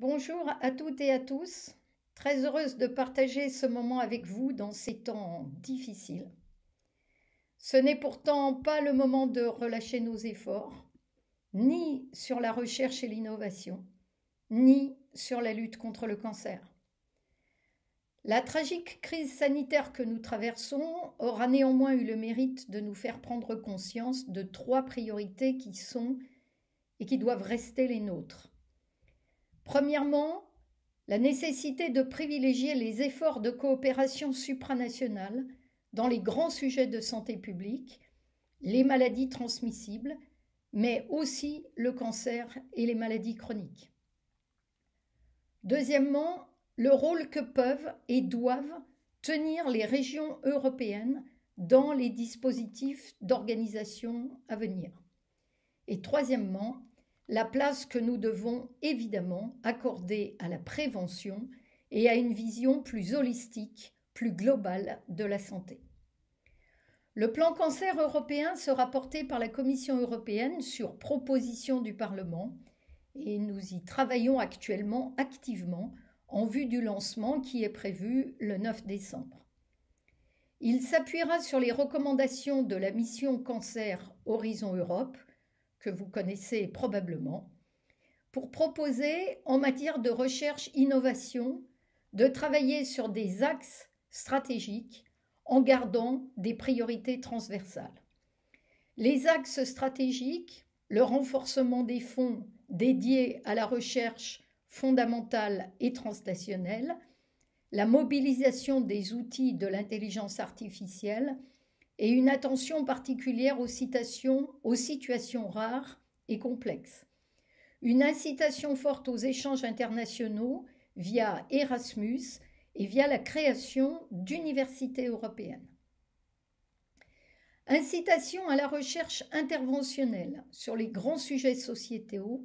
Bonjour à toutes et à tous. Très heureuse de partager ce moment avec vous dans ces temps difficiles. Ce n'est pourtant pas le moment de relâcher nos efforts, ni sur la recherche et l'innovation, ni sur la lutte contre le cancer. La tragique crise sanitaire que nous traversons aura néanmoins eu le mérite de nous faire prendre conscience de trois priorités qui sont et qui doivent rester les nôtres. Premièrement, la nécessité de privilégier les efforts de coopération supranationale dans les grands sujets de santé publique, les maladies transmissibles, mais aussi le cancer et les maladies chroniques. Deuxièmement, le rôle que peuvent et doivent tenir les régions européennes dans les dispositifs d'organisation à venir. Et troisièmement, la place que nous devons évidemment accorder à la prévention et à une vision plus holistique, plus globale de la santé. Le plan cancer européen sera porté par la Commission européenne sur proposition du Parlement et nous y travaillons actuellement activement en vue du lancement qui est prévu le 9 décembre. Il s'appuiera sur les recommandations de la mission Cancer Horizon Europe, que vous connaissez probablement, pour proposer en matière de recherche-innovation de travailler sur des axes stratégiques en gardant des priorités transversales. Les axes stratégiques, le renforcement des fonds dédiés à la recherche fondamentale et transnationnelle, la mobilisation des outils de l'intelligence artificielle et une attention particulière aux situations rares et complexes. Une incitation forte aux échanges internationaux via Erasmus et via la création d'universités européennes. Incitation à la recherche interventionnelle sur les grands sujets sociétaux,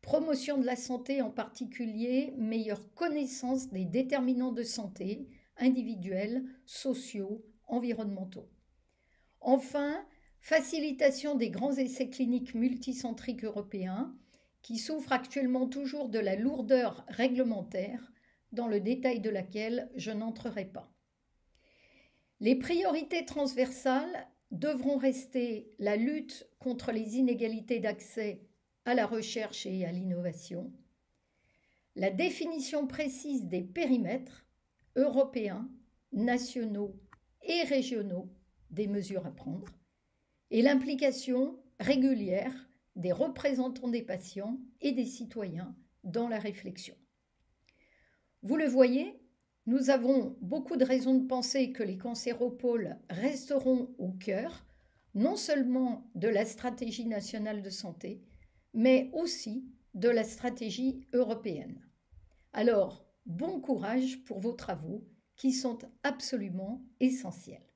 promotion de la santé en particulier, meilleure connaissance des déterminants de santé individuels, sociaux, environnementaux. Enfin, facilitation des grands essais cliniques multicentriques européens qui souffrent actuellement toujours de la lourdeur réglementaire, dans le détail de laquelle je n'entrerai pas. Les priorités transversales devront rester la lutte contre les inégalités d'accès à la recherche et à l'innovation, la définition précise des périmètres européens, nationaux et régionaux des mesures à prendre, et l'implication régulière des représentants des patients et des citoyens dans la réflexion. Vous le voyez, nous avons beaucoup de raisons de penser que les cancéropoles resteront au cœur, non seulement de la stratégie nationale de santé, mais aussi de la stratégie européenne. Alors, bon courage pour vos travaux qui sont absolument essentiels.